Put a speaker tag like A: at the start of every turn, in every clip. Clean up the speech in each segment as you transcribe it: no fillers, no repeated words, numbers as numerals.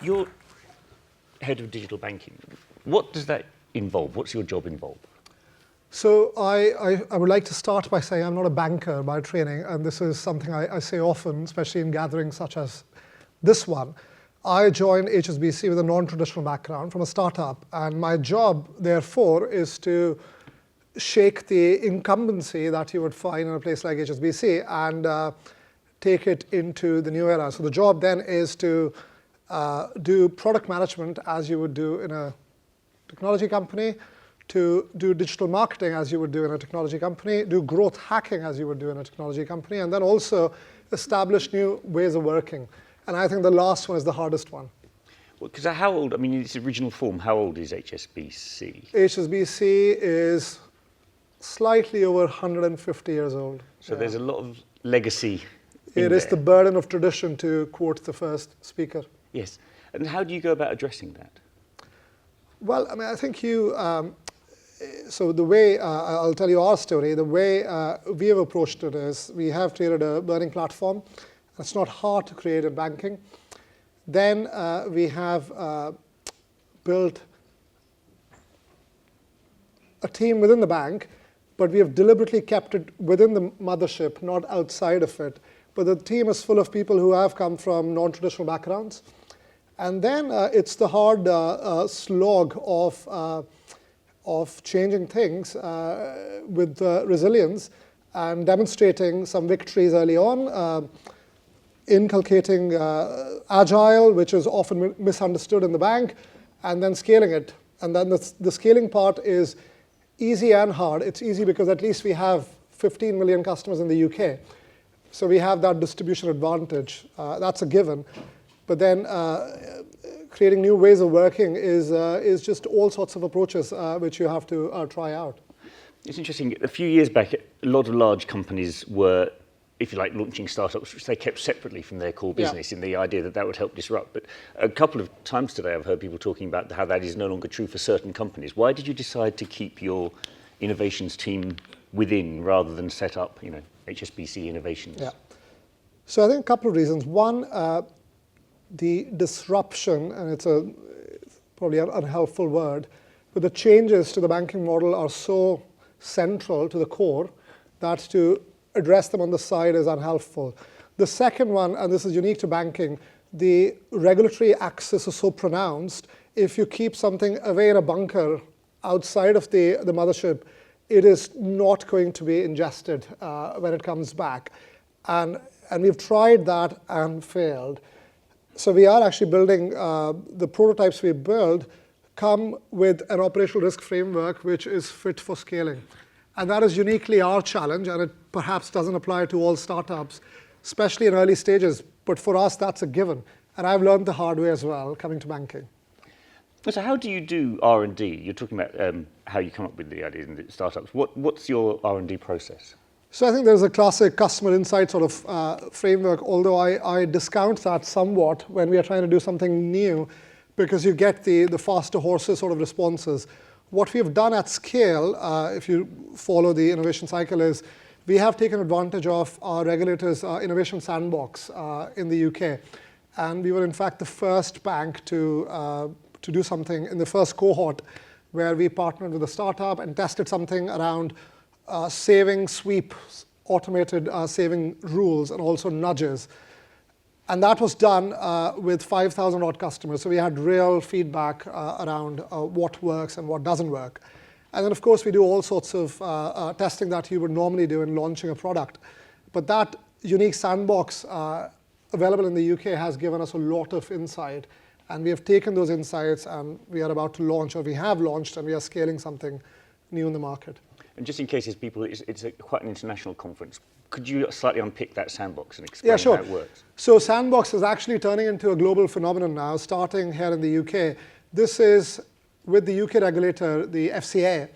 A: You're head of digital banking. What does that involve? What's your job involve?
B: So I would like to start by saying I'm not a banker by training, and this is something I say often, especially in gatherings such as this one. I joined HSBC with a non-traditional background from a startup, and my job, therefore, is to shake the incumbency that you would find in a place like HSBC and take it into the new era. So the job then is to do product management as you would do in a technology company, to do digital marketing as you would do in a technology company, do growth hacking as you would do in a technology company, and then also establish new ways of working. And I think the last one is the hardest one.
A: Well, because how old, I mean, in its original form, how old is HSBC?
B: HSBC is slightly over 150 years old.
A: So there's a lot of legacy
B: It is the burden of tradition, to quote the first speaker.
A: Yes. And how do you go about addressing that?
B: Well, I mean, I think so the way, I'll tell you our story, the way we have approached it is we have created a learning platform. It's not hard to create in banking. Then we have built a team within the bank, but we have deliberately kept it within the mothership, not outside of it. But the team is full of people who have come from non-traditional backgrounds. And then it's the hard slog of changing things with resilience and demonstrating some victories early on, inculcating agile, which is often misunderstood in the bank, and then scaling it. And then the scaling part is easy and hard. It's easy because at least we have 15 million customers in the UK. So we have that distribution advantage. That's a given. But then creating new ways of working is just all sorts of approaches which you have to try out.
A: It's interesting. A few years back, a lot of large companies were, if you like, launching startups, which they kept separately from their core business in the idea that that would help disrupt. But a couple of times today, I've heard people talking about how that is no longer true for certain companies. Why did you decide to keep your innovations team within rather than set up, HSBC Innovations?
B: Yeah. So I think a couple of reasons. One, the disruption, and it's probably an unhelpful word, but the changes to the banking model are so central to the core that to address them on the side is unhelpful. The second one, and this is unique to banking, the regulatory axis is so pronounced. If you keep something away in a bunker outside of the mothership, it is not going to be ingested when it comes back. And we've tried that and failed. So we are actually building, the prototypes we build come with an operational risk framework which is fit for scaling. And that is uniquely our challenge, and it perhaps doesn't apply to all startups, especially in early stages. But for us, that's a given. And I've learned the hard way as well, coming to banking.
A: So how do you do R&D? You're talking about how you come up with the ideas in the startups. What's your R&D process?
B: So I think there's a classic customer insight sort of framework, although I discount that somewhat when we are trying to do something new, because you get the faster horses sort of responses. What we have done at scale, if you follow the innovation cycle, is we have taken advantage of our regulators' innovation sandbox in the UK. And we were, in fact, the first bank to do something in the first cohort where we partnered with a startup and tested something around saving sweeps, automated saving rules, and also nudges. And that was done with 5,000 odd customers. So we had real feedback around what works and what doesn't work. And then, of course, we do all sorts of testing that you would normally do in launching a product. But that unique sandbox available in the UK has given us a lot of insight. And we have taken those insights and we are about to launch, or we have launched, and we are scaling something new in the market.
A: And just in case it's quite an international conference, could you slightly unpick that sandbox and explain how it works?
B: So Sandbox is actually turning into a global phenomenon now, starting here in the UK. This is with the UK regulator, the FCA.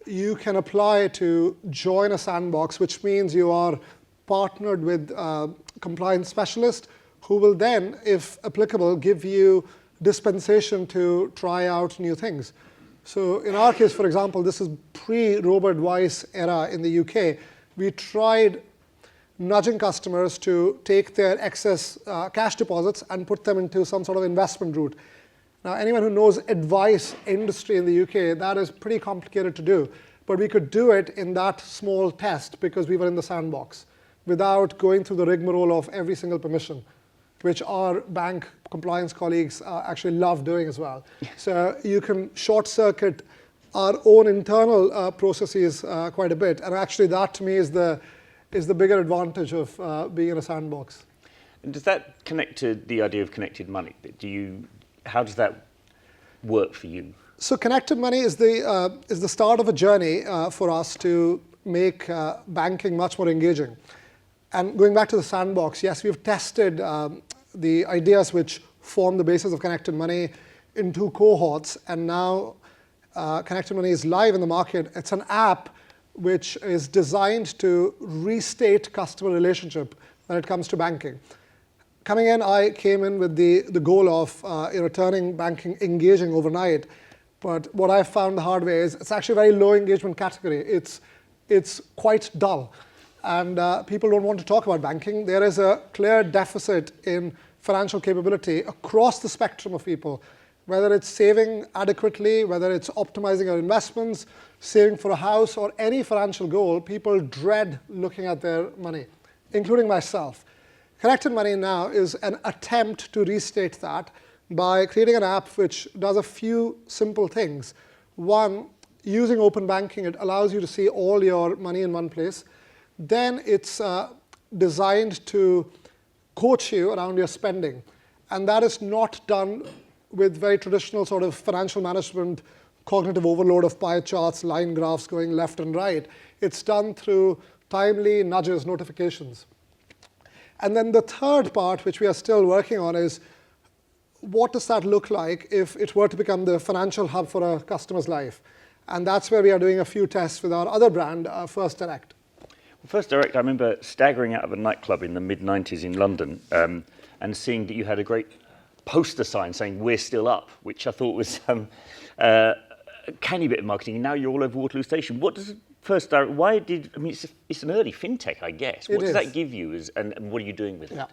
B: You can apply to join a sandbox, which means you are partnered with a compliance specialist who will then, if applicable, give you dispensation to try out new things. So in our case, for example, this is pre-Robert Weiss era in the UK. We tried nudging customers to take their excess cash deposits and put them into some sort of investment route. Now, anyone who knows advice industry in the UK, that is pretty complicated to do. But we could do it in that small test because we were in the sandbox without going through the rigmarole of every single permission, which our bank compliance colleagues actually love doing as well. So you can short circuit our own internal processes quite a bit. And actually that to me is the bigger advantage of being in a sandbox.
A: And does that connect to the idea of connected money? How does that work for you?
B: So connected money is the start of a journey for us to make banking much more engaging. And going back to the sandbox, yes, we've tested the ideas which form the basis of connected money in 2 cohorts, and now connected money is live in the market. It's an app which is designed to restate customer relationship when it comes to banking. Coming in, I came in with the goal of turning banking engaging overnight. But what I found the hard way is it's actually a very low engagement category. It's quite dull. And people don't want to talk about banking. There is a clear deficit in financial capability across the spectrum of people, whether it's saving adequately, whether it's optimizing our investments, saving for a house, or any financial goal. People dread looking at their money, including myself. Connected Money now is an attempt to restate that by creating an app which does a few simple things. One, using open banking, it allows you to see all your money in one place. Then it's designed to coach you around your spending. And that is not done with very traditional sort of financial management, cognitive overload of pie charts, line graphs going left and right. It's done through timely nudges, notifications. And then the third part, which we are still working on, is what does that look like if it were to become the financial hub for a customer's life? And that's where we are doing a few tests with our other brand, First Direct.
A: First Direct, I remember staggering out of a nightclub in the mid-90s in London and seeing that you had a great poster sign saying, "We're still up," which I thought was a canny bit of marketing. Now you're all over Waterloo Station. What does First Direct, it's an early fintech, I guess. What does that give you, and what are you doing with it?
B: Yeah.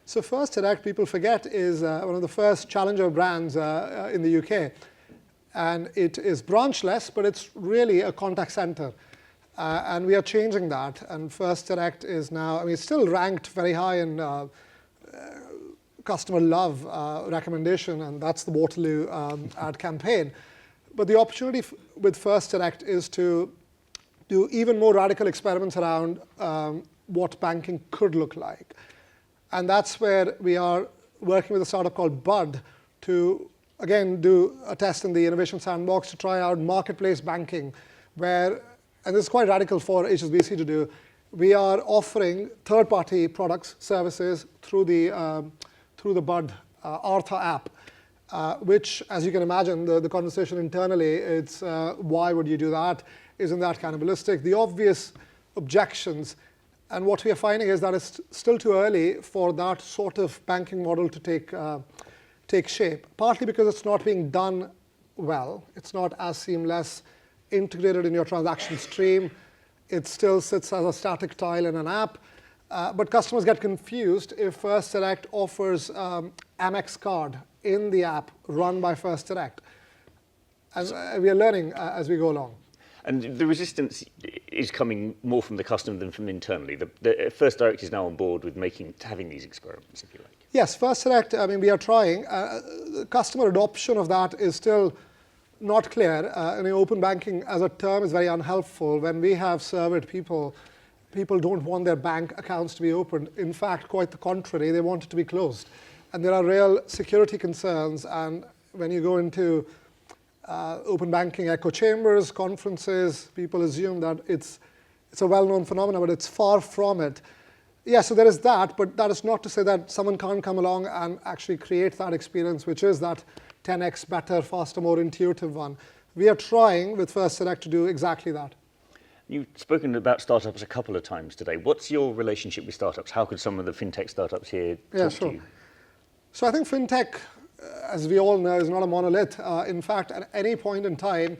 B: So First Direct, people forget, is one of the first challenger brands in the UK. And it is branchless, but it's really a contact center. And we are changing that. And First Direct is now, it's still ranked very high in customer love recommendation, and that's the Waterloo ad campaign. But the opportunity with First Direct is to do even more radical experiments around what banking could look like. And that's where we are working with a startup called Bud to, again, do a test in the innovation sandbox to try out marketplace banking, where, and this is quite radical for HSBC to do, we are offering third-party products, services through the Bud Artha app, which, as you can imagine, the conversation internally, it's why would you do that? Isn't that cannibalistic? The obvious objections. And what we are finding is that it's still too early for that sort of banking model to take shape, partly because it's not being done well. It's not as seamless, integrated in your transaction stream. It still sits as a static tile in an app. But customers get confused if First Direct offers Amex card in the app run by First Direct. And we are learning as we go along.
A: And the resistance is coming more from the customer than from internally. The First Direct is now on board with having these experiments, if you like.
B: Yes, First Direct, we are trying. Customer adoption of that is still not clear. Open banking as a term is very unhelpful. When we have surveyed people don't want their bank accounts to be opened. In fact, quite the contrary, they want it to be closed. And there are real security concerns. And when you go into open banking echo chambers, conferences, people assume that it's a well-known phenomenon, but it's far from it. Yeah, so there is that, but that is not to say that someone can't come along and actually create that experience, which is that 10x better, faster, more intuitive one. We are trying with First Direct to do exactly that.
A: You've spoken about startups a couple of times today. What's your relationship with startups? How could some of the fintech startups here talk to you?
B: So I think fintech, as we all know, is not a monolith. In fact, at any point in time,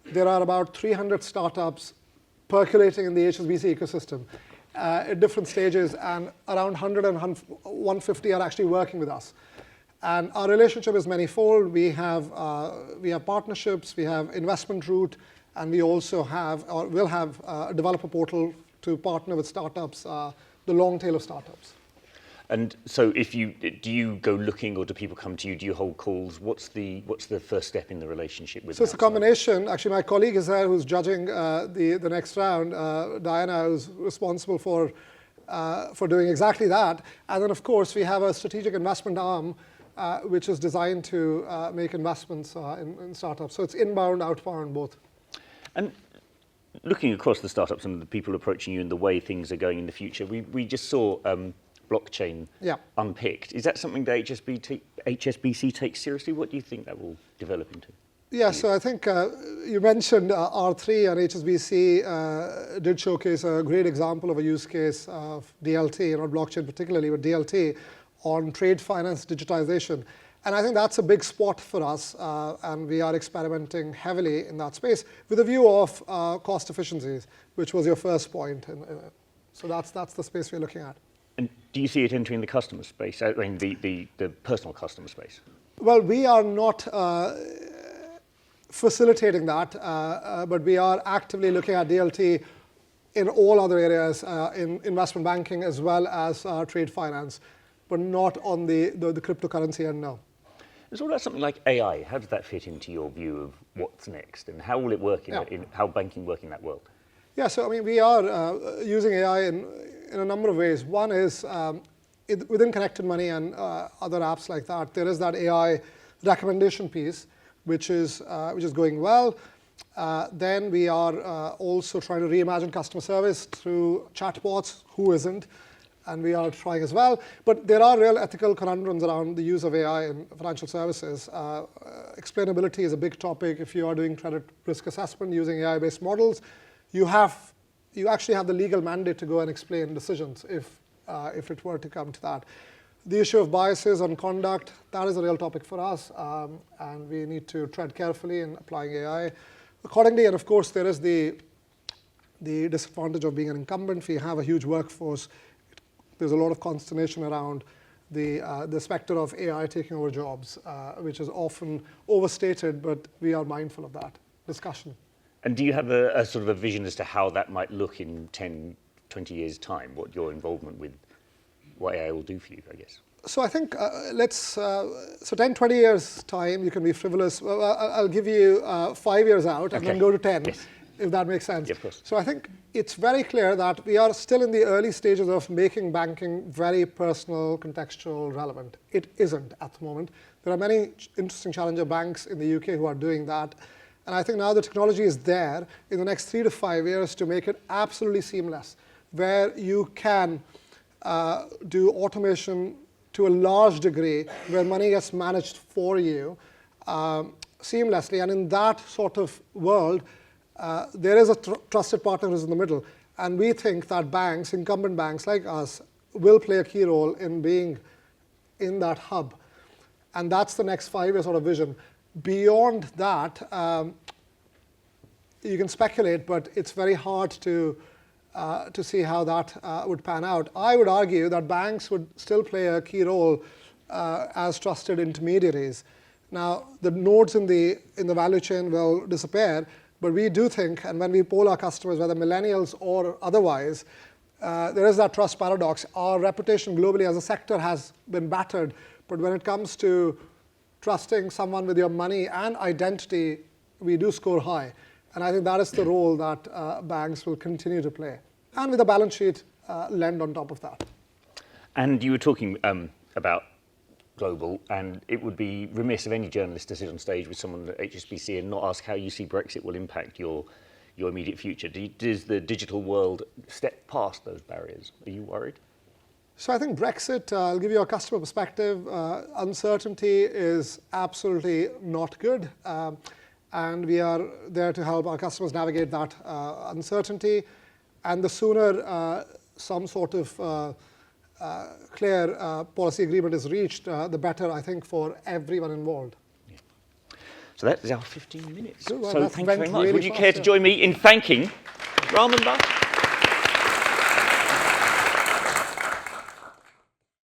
B: there are about 300 startups percolating in the HSBC ecosystem. at different stages, and around 100 and 150 are actually working with us. And our relationship is manifold. We have partnerships, we have investment route, and we also have, or will have, a developer portal to partner with startups, the long tail of startups.
A: And so, do you go looking, or do people come to you? Do you hold calls? What's the first step in the relationship with?
B: So it's a combination. Actually, my colleague is there who's judging the next round. Diana, who's responsible for doing exactly that. And then, of course, we have a strategic investment arm, which is designed to make investments in startups. So it's inbound, outbound, both. And
A: looking across the startups and the people approaching you and the way things are going in the future, we just saw blockchain unpicked. Is that something that HSBC takes seriously? What do you think that will develop into?
B: Yeah, so I think you mentioned R3, and HSBC did showcase a great example of a use case of DLT, not blockchain particularly, but DLT on trade finance digitization. And I think that's a big spot for us, and we are experimenting heavily in that space with a view of cost efficiencies, which was your first point. So that's the space we're looking at.
A: And do you see it entering the customer space, I mean the personal customer space?
B: Well, we are not facilitating that, but we are actively looking at DLT in all other areas, in investment banking as well as trade finance, but not on the cryptocurrency end now.
A: And so what about something like AI? How does that fit into your view of what's next, and how will it work in how banking work in that world?
B: Yeah, so I mean, we are using AI in a number of ways. One is within Connected Money and other apps like that, there is that AI recommendation piece, which is going well. Then we are also trying to reimagine customer service through chatbots. Who isn't? And we are trying as well. But there are real ethical conundrums around the use of AI in financial services. Explainability is a big topic. If you are doing credit risk assessment using AI-based models, you actually have the legal mandate to go and explain decisions if it were to come to that. The issue of biases on conduct, that is a real topic for us, and we need to tread carefully in applying AI accordingly. And of course, there is the disadvantage of being an incumbent. We have a huge workforce. There's a lot of consternation around the specter of AI taking over jobs, which is often overstated, but we are mindful of that discussion.
A: And do you have a sort of a vision as to how that might look in 10, 20 years' time, what your involvement with what AI will do for you, I guess?
B: So I think so 10, 20 years' time, you can be frivolous. Well, I'll give you 5 years out and then go to 10, if that makes sense.
A: Yeah, of course.
B: So I think it's very clear that we are still in the early stages of making banking very personal, contextual, relevant. It isn't at the moment. There are many interesting challenger banks in the UK who are doing that. And I think now the technology is there in the next 3 to 5 years to make it absolutely seamless, where you can do automation to a large degree, where money gets managed for you seamlessly. And in that sort of world, there is a trusted partner who's in the middle. And we think that banks, incumbent banks like us, will play a key role in being in that hub. And that's the next 5 year sort of vision. Beyond that, you can speculate, but it's very hard to see how that would pan out. I would argue that banks would still play a key role as trusted intermediaries. Now, the nodes in the value chain will disappear, but we do think, and when we poll our customers, whether millennials or otherwise, there is that trust paradox. Our reputation globally as a sector has been battered, but when it comes to trusting someone with your money and identity, we do score high. And I think that is the role that banks will continue to play. And with a balance sheet, lend on top of that.
A: And you were talking about global, and it would be remiss of any journalist to sit on stage with someone at HSBC and not ask how you see Brexit will impact your immediate future. Does the digital world step past those barriers? Are you worried?
B: So I think Brexit, I'll give you a customer perspective. Uncertainty is absolutely not good. And we are there to help our customers navigate that uncertainty. And the sooner some sort of clear policy agreement is reached, the better, I think, for everyone involved.
A: Yeah. So that is our 15 minutes.
B: Good, well,
A: so thank you very much.
B: Really
A: Would you care to join me in thanking Raman Bhatia?